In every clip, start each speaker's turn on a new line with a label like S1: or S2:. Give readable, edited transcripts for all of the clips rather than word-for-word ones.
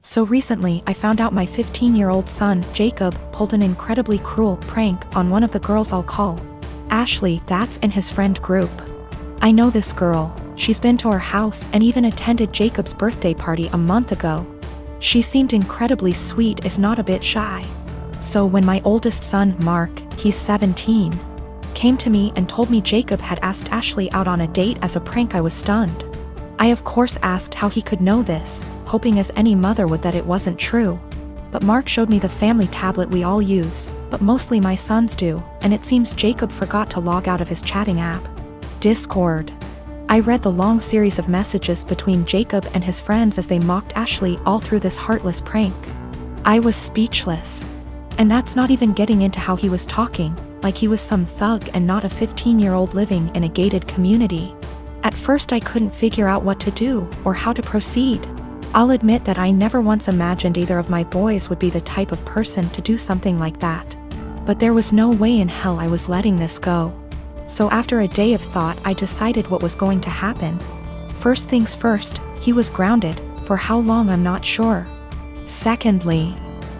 S1: So recently I found out my 15-year-old son, Jacob, pulled an incredibly cruel prank on one of the girls I'll call Ashley, that's in his friend group. I know this girl, she's been to our house and even attended Jacob's birthday party a month ago. She seemed incredibly sweet if not a bit shy. So when my oldest son, Mark, he's 17, came to me and told me Jacob had asked Ashley out on a date as a prank, I was stunned. I of course asked how he could know this, hoping as any mother would that it wasn't true. But Mark showed me the family tablet we all use, but mostly my sons do, and it seems Jacob forgot to log out of his chatting app, Discord. I read the long series of messages between Jacob and his friends as they mocked Ashley all through this heartless prank. I was speechless. And that's not even getting into how he was talking, like he was some thug and not a 15-year-old living in a gated community. At first I couldn't figure out what to do or how to proceed. I'll admit that I never once imagined either of my boys would be the type of person to do something like that. But there was no way in hell I was letting this go. So after a day of thought I decided what was going to happen. First things first, he was grounded, for how long I'm not sure. Secondly,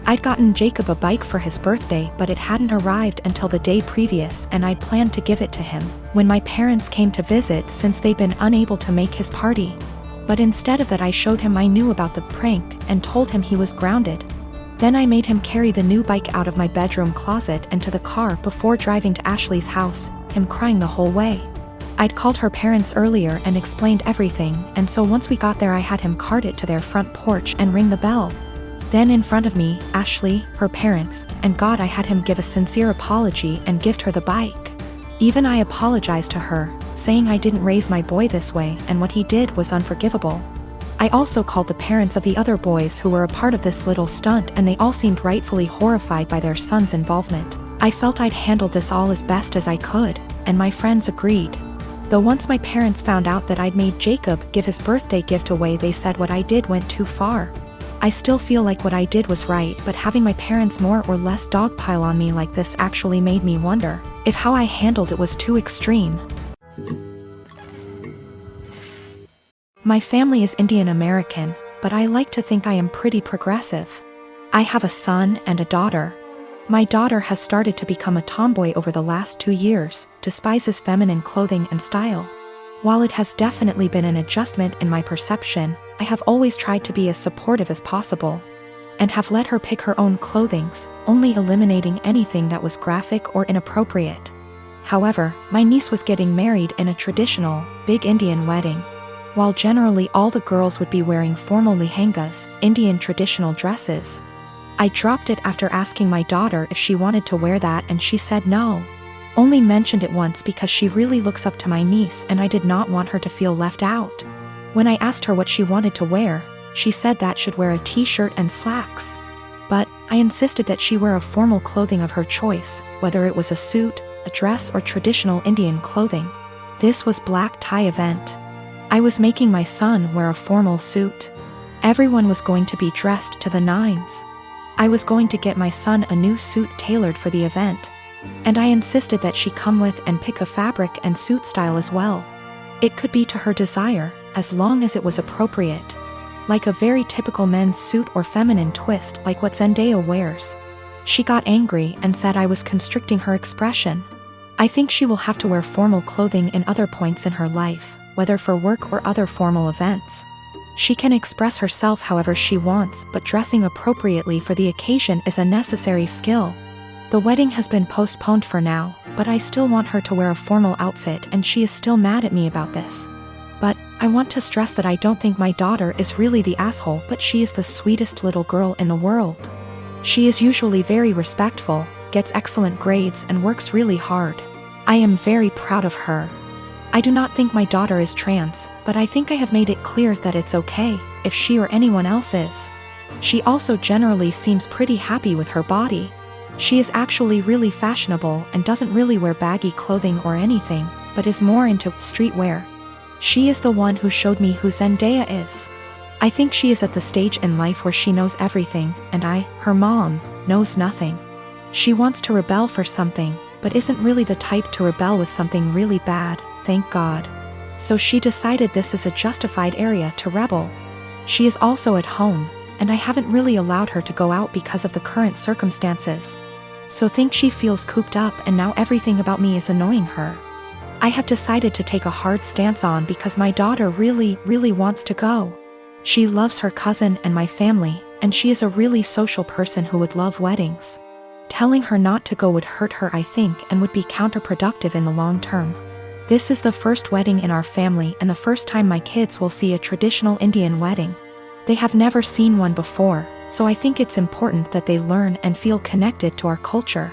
S1: I'd gotten Jacob a bike for his birthday, but it hadn't arrived until the day previous and I'd planned to give it to him when my parents came to visit since they'd been unable to make his party. But instead of that I showed him I knew about the prank and told him he was grounded. Then I made him carry the new bike out of my bedroom closet and to the car before driving to Ashley's house, him crying the whole way. I'd called her parents earlier and explained everything, and so once we got there I had him cart it to their front porch and ring the bell. Then in front of me, Ashley, her parents, and God, I had him give a sincere apology and gift her the bike. Even I apologized to her, saying I didn't raise my boy this way and what he did was unforgivable. I also called the parents of the other boys who were a part of this little stunt and they all seemed rightfully horrified by their son's involvement. I felt I'd handled this all as best as I could, and my friends agreed. Though once my parents found out that I'd made Jacob give his birthday gift away, they said what I did went too far. I still feel like what I did was right, but having my parents more or less dogpile on me like this actually made me wonder if how I handled it was too extreme. My family is Indian American, but I like to think I am pretty progressive. I have a son and a daughter. My daughter has started to become a tomboy over the last 2 years, despises feminine clothing and style. While it has definitely been an adjustment in my perception, I have always tried to be as supportive as possible, and have let her pick her own clothings, only eliminating anything that was graphic or inappropriate. However, my niece was getting married in a traditional, big Indian wedding. While generally all the girls would be wearing formal lehengas, Indian traditional dresses, I dropped it after asking my daughter if she wanted to wear that and she said no. Only mentioned it once because she really looks up to my niece and I did not want her to feel left out. When I asked her what she wanted to wear, she said that should wear a t-shirt and slacks. But I insisted that she wear a formal clothing of her choice, whether it was a suit, a dress or traditional Indian clothing. This was black tie event. I was making my son wear a formal suit. Everyone was going to be dressed to the nines. I was going to get my son a new suit tailored for the event. And I insisted that she come with and pick a fabric and suit style as well. It could be to her desire, as long as it was appropriate. Like a very typical men's suit or feminine twist like what Zendaya wears. She got angry and said I was constricting her expression. I think she will have to wear formal clothing in other points in her life, whether for work or other formal events. She can express herself however she wants, but dressing appropriately for the occasion is a necessary skill. The wedding has been postponed for now, but I still want her to wear a formal outfit and she is still mad at me about this. But I want to stress that I don't think my daughter is really the asshole, but she is the sweetest little girl in the world. She is usually very respectful, gets excellent grades and works really hard. I am very proud of her. I do not think my daughter is trans, but I think I have made it clear that it's okay if she or anyone else is. She also generally seems pretty happy with her body. She is actually really fashionable and doesn't really wear baggy clothing or anything, but is more into streetwear. She is the one who showed me who Zendaya is. I think she is at the stage in life where she knows everything, and I, her mom, knows nothing. She wants to rebel for something, but isn't really the type to rebel with something really bad, thank God. So she decided this is a justified area to rebel. She is also at home, and I haven't really allowed her to go out because of the current circumstances. So think she feels cooped up and now everything about me is annoying her. I have decided to take a hard stance on because my daughter really wants to go. She loves her cousin and my family, and she is a really social person who would love weddings. Telling her not to go would hurt her, I think, and would be counterproductive in the long term. This is the first wedding in our family and the first time my kids will see a traditional Indian wedding. They have never seen one before, so I think it's important that they learn and feel connected to our culture.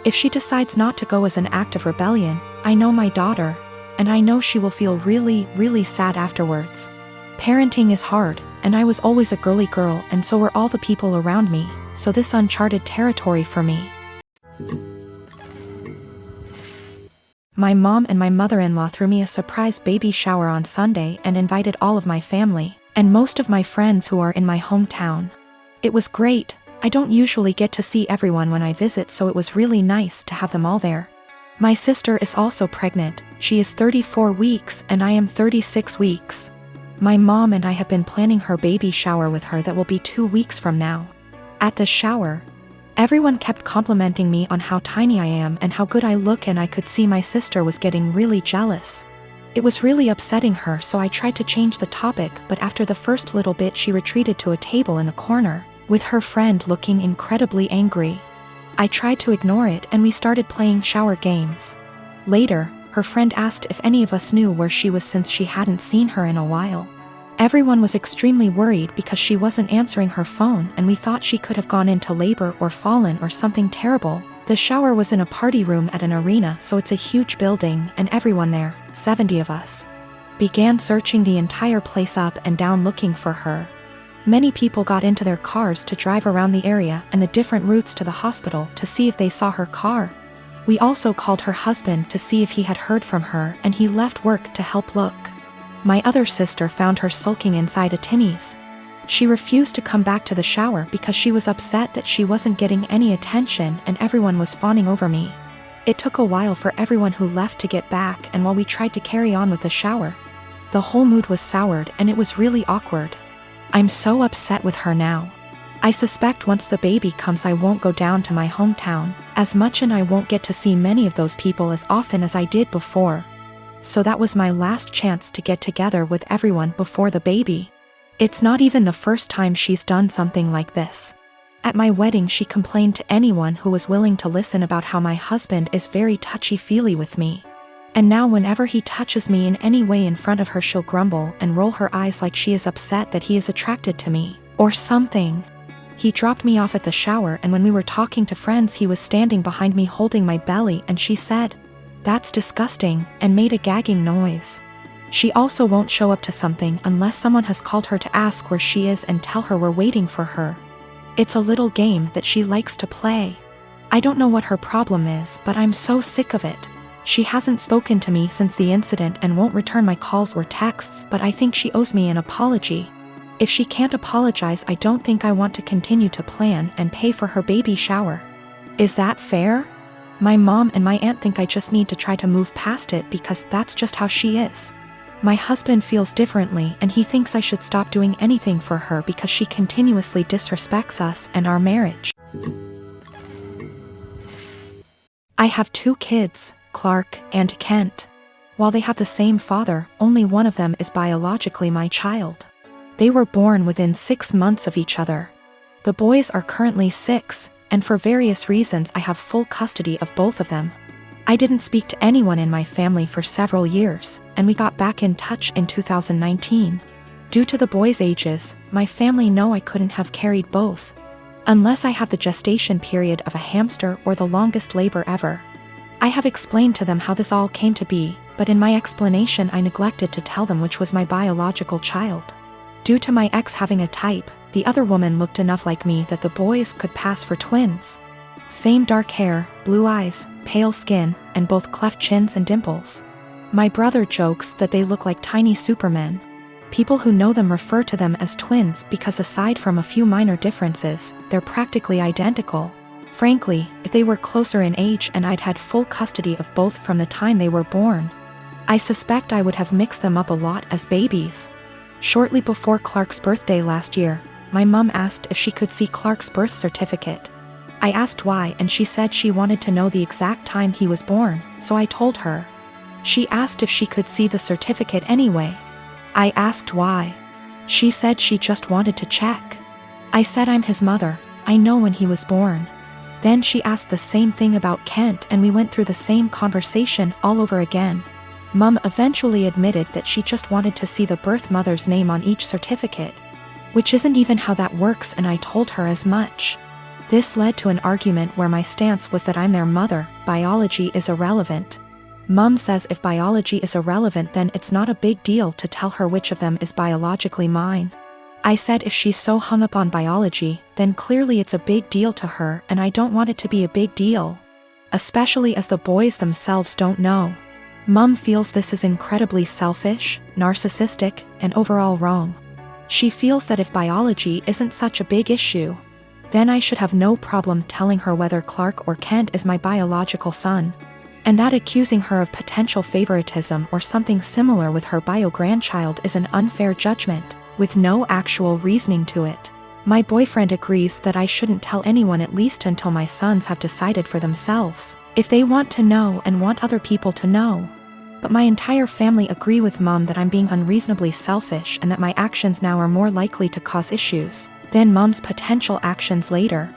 S1: If she decides not to go as an act of rebellion, I know my daughter, and I know she will feel really sad afterwards. Parenting is hard, and I was always a girly girl and so were all the people around me, so this uncharted territory for me. My mom and my mother-in-law threw me a surprise baby shower on Sunday and invited all of my family, and most of my friends who are in my hometown. It was great. I don't usually get to see everyone when I visit, so it was really nice to have them all there. My sister is also pregnant. She is 34 weeks and I am 36 weeks. My mom and I have been planning her baby shower with her that will be 2 weeks from now. At the shower, everyone kept complimenting me on how tiny I am and how good I look, and I could see my sister was getting really jealous. It was really upsetting her, so I tried to change the topic, but after the first little bit she retreated to a table in the corner, with her friend looking incredibly angry. I tried to ignore it and we started playing shower games. Later, her friend asked if any of us knew where she was since she hadn't seen her in a while. Everyone was extremely worried because she wasn't answering her phone and we thought she could have gone into labor or fallen or something terrible. The shower was in a party room at an arena, so it's a huge building, and everyone there, 70 of us, began searching the entire place up and down looking for her. Many people got into their cars to drive around the area and the different routes to the hospital to see if they saw her car. We also called her husband to see if he had heard from her, and he left work to help look. My other sister found her sulking inside a Timmy's. She refused to come back to the shower because she was upset that she wasn't getting any attention and everyone was fawning over me. It took a while for everyone who left to get back, and while we tried to carry on with the shower, the whole mood was soured and it was really awkward. I'm so upset with her now. I suspect once the baby comes I won't go down to my hometown as much, and I won't get to see many of those people as often as I did before. So that was my last chance to get together with everyone before the baby. It's not even the first time she's done something like this. At my wedding she complained to anyone who was willing to listen about how my husband is very touchy-feely with me. And now whenever he touches me in any way in front of her she'll grumble and roll her eyes like she is upset that he is attracted to me, or something. He dropped me off at the shower, and when we were talking to friends he was standing behind me holding my belly, and she said, "That's disgusting," and made a gagging noise. She also won't show up to something unless someone has called her to ask where she is and tell her we're waiting for her. It's a little game that she likes to play. I don't know what her problem is, but I'm so sick of it. She hasn't spoken to me since the incident and won't return my calls or texts, but I think she owes me an apology. If she can't apologize, I don't think I want to continue to plan and pay for her baby shower. Is that fair? My mom and my aunt think I just need to try to move past it because that's just how she is. My husband feels differently and he thinks I should stop doing anything for her because she continuously disrespects us and our marriage. I have 2 kids, Clark and Kent. While they have the same father, only one of them is biologically my child. They were born within 6 months of each other. The boys are currently 6, and for various reasons I have full custody of both of them. I didn't speak to anyone in my family for several years, and we got back in touch in 2019. Due to the boys' ages, my family know I couldn't have carried both, unless I have the gestation period of a hamster or the longest labor ever. I have explained to them how this all came to be, but in my explanation I neglected to tell them which was my biological child. Due to my ex having a type, the other woman looked enough like me that the boys could pass for twins. Same dark hair, blue eyes, pale skin, and both cleft chins and dimples. My brother jokes that they look like tiny supermen. People who know them refer to them as twins because aside from a few minor differences, they're practically identical. Frankly, if they were closer in age and I'd had full custody of both from the time they were born, I suspect I would have mixed them up a lot as babies. Shortly before Clark's birthday last year, my mom asked if she could see Clark's birth certificate. I asked why, and she said she wanted to know the exact time he was born, so I told her. She asked if she could see the certificate anyway. I asked why. She said she just wanted to check. I said I'm his mother, I know when he was born. Then she asked the same thing about Kent, and we went through the same conversation all over again. Mom eventually admitted that she just wanted to see the birth mother's name on each certificate, which isn't even how that works, and I told her as much. This led to an argument where my stance was that I'm their mother, biology is irrelevant. Mom says if biology is irrelevant, then it's not a big deal to tell her which of them is biologically mine. I said if she's so hung up on biology, then clearly it's a big deal to her, and I don't want it to be a big deal. Especially as the boys themselves don't know. Mom feels this is incredibly selfish, narcissistic, and overall wrong. She feels that if biology isn't such a big issue, then I should have no problem telling her whether Clark or Kent is my biological son. And that accusing her of potential favoritism or something similar with her bio-grandchild is an unfair judgment, with no actual reasoning to it. My boyfriend agrees that I shouldn't tell anyone, at least until my sons have decided for themselves if they want to know and want other people to know. But my entire family agree with Mom that I'm being unreasonably selfish and that my actions now are more likely to cause issues than Mom's potential actions later.